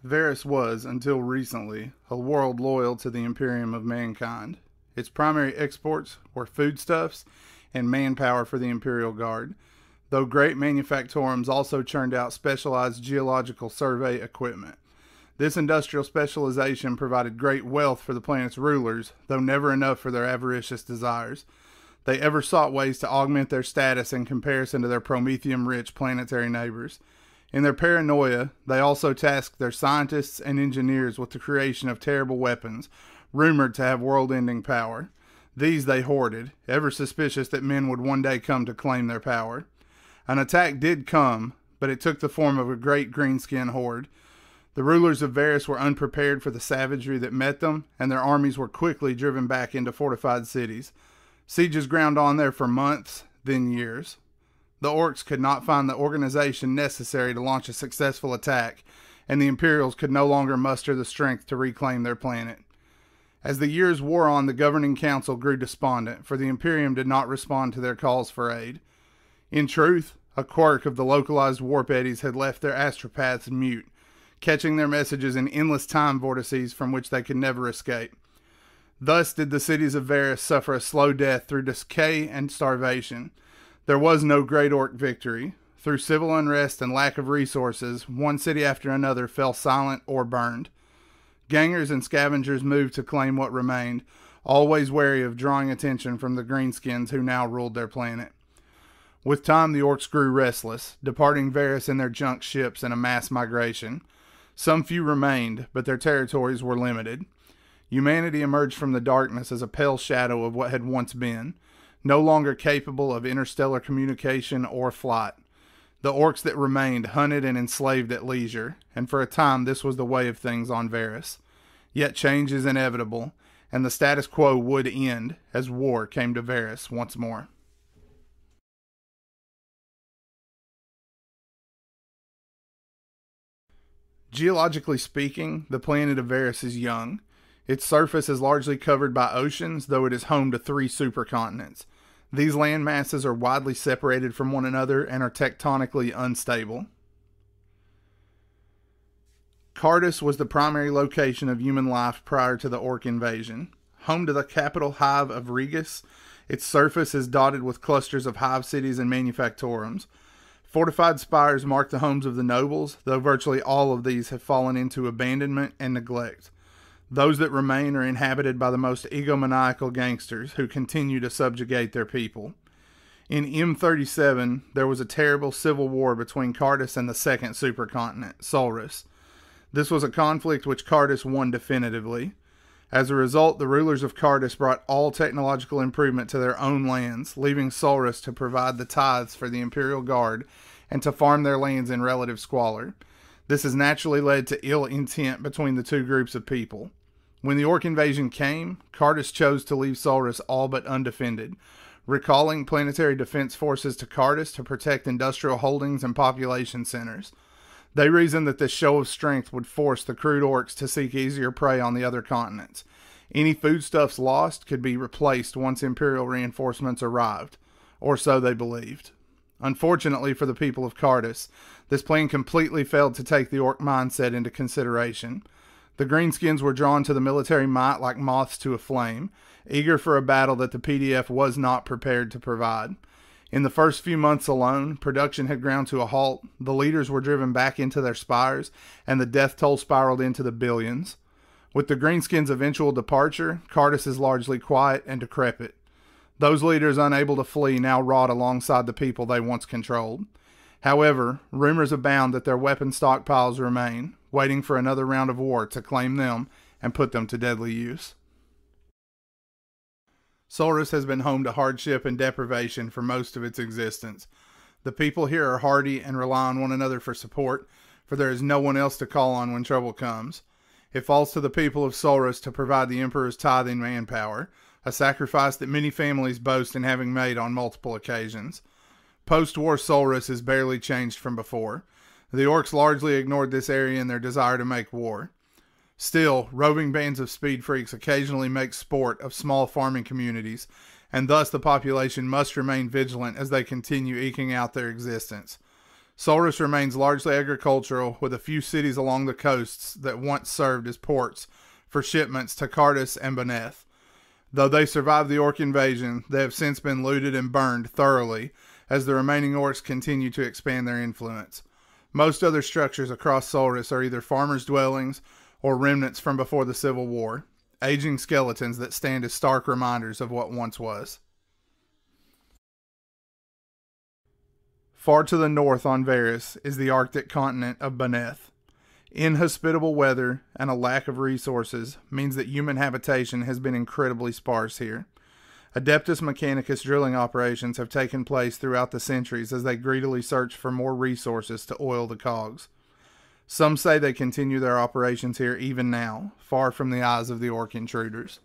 Varus was, until recently, a world loyal to the Imperium of mankind. Its primary exports were foodstuffs and manpower for the Imperial Guard, though great manufactorums also churned out specialized geological survey equipment. This industrial specialization provided great wealth for the planet's rulers, though never enough for their avaricious desires. They ever sought ways to augment their status in comparison to their promethium-rich planetary neighbors. In their paranoia, they also tasked their scientists and engineers with the creation of terrible weapons, rumored to have world-ending power. These they hoarded, ever suspicious that men would one day come to claim their power. An attack did come, but it took the form of a great greenskin horde. The rulers of Varus were unprepared for the savagery that met them, and their armies were quickly driven back into fortified cities. Sieges ground on there for months, then years. The Orcs could not find the organization necessary to launch a successful attack, and the Imperials could no longer muster the strength to reclaim their planet. As the years wore on, the governing council grew despondent, for the Imperium did not respond to their calls for aid. In truth, a quirk of the localized warp eddies had left their astropaths mute, catching their messages in endless time vortices from which they could never escape. Thus did the cities of Varus suffer a slow death through decay and starvation. There was no great Orc victory. Through civil unrest and lack of resources, one city after another fell silent or burned. Gangers and scavengers moved to claim what remained, always wary of drawing attention from the greenskins who now ruled their planet. With time, the Orcs grew restless, departing Varus in their junk ships in a mass migration. Some few remained, but their territories were limited. Humanity emerged from the darkness as a pale shadow of what had once been, no longer capable of interstellar communication or flight. The Orcs that remained hunted and enslaved at leisure, and for a time this was the way of things on Varus. Yet change is inevitable, and the status quo would end as war came to Varus once more. Geologically speaking, the planet of Varus is young. Its surface is largely covered by oceans, though it is home to 3 supercontinents. These land masses are widely separated from one another and are tectonically unstable. Cardus was the primary location of human life prior to the Orc invasion. Home to the capital hive of Regus, its surface is dotted with clusters of hive cities and manufactorums. Fortified spires mark the homes of the nobles, though virtually all of these have fallen into abandonment and neglect. Those that remain are inhabited by the most egomaniacal gangsters who continue to subjugate their people. In M37, there was a terrible civil war between Cardus and the second supercontinent, Solrus. This was a conflict which Cardus won definitively. As a result, the rulers of Cardus brought all technological improvement to their own lands, leaving Solrus to provide the tithes for the Imperial Guard and to farm their lands in relative squalor. This has naturally led to ill intent between the two groups of people. When the Orc invasion came, Cardus chose to leave Solrus all but undefended, recalling planetary defense forces to Cardus to protect industrial holdings and population centers. They reasoned that this show of strength would force the crude Orcs to seek easier prey on the other continents. Any foodstuffs lost could be replaced once Imperial reinforcements arrived, or so they believed. Unfortunately for the people of Cardus, this plan completely failed to take the Orc mindset into consideration. The Greenskins were drawn to the military might like moths to a flame, eager for a battle that the PDF was not prepared to provide. In the first few months alone, production had ground to a halt, the leaders were driven back into their spires, and the death toll spiraled into the billions. With the Greenskins' eventual departure, Cardus is largely quiet and decrepit. Those leaders unable to flee now rot alongside the people they once controlled. However, rumors abound that their weapon stockpiles remain, waiting for another round of war to claim them and put them to deadly use. Solrus has been home to hardship and deprivation for most of its existence. The people here are hardy and rely on one another for support, for there is no one else to call on when trouble comes. It falls to the people of Solrus to provide the Emperor's tithing manpower, a sacrifice that many families boast in having made on multiple occasions. Post-war Solrus is barely changed from before. The Orcs largely ignored this area in their desire to make war. Still, roving bands of speed freaks occasionally make sport of small farming communities, and thus the population must remain vigilant as they continue eking out their existence. Solris remains largely agricultural, with a few cities along the coasts that once served as ports for shipments to Cardus and Beneth. Though they survived the orc invasion, they have since been looted and burned thoroughly as the remaining orcs continue to expand their influence. Most other structures across Solris are either farmers' dwellings or remnants from before the Civil War, aging skeletons that stand as stark reminders of what once was. Far to the north on Varus is the Arctic continent of Beneth. Inhospitable weather and a lack of resources means that human habitation has been incredibly sparse here. Adeptus Mechanicus drilling operations have taken place throughout the centuries as they greedily search for more resources to oil the cogs. Some say they continue their operations here even now, far from the eyes of the orc intruders.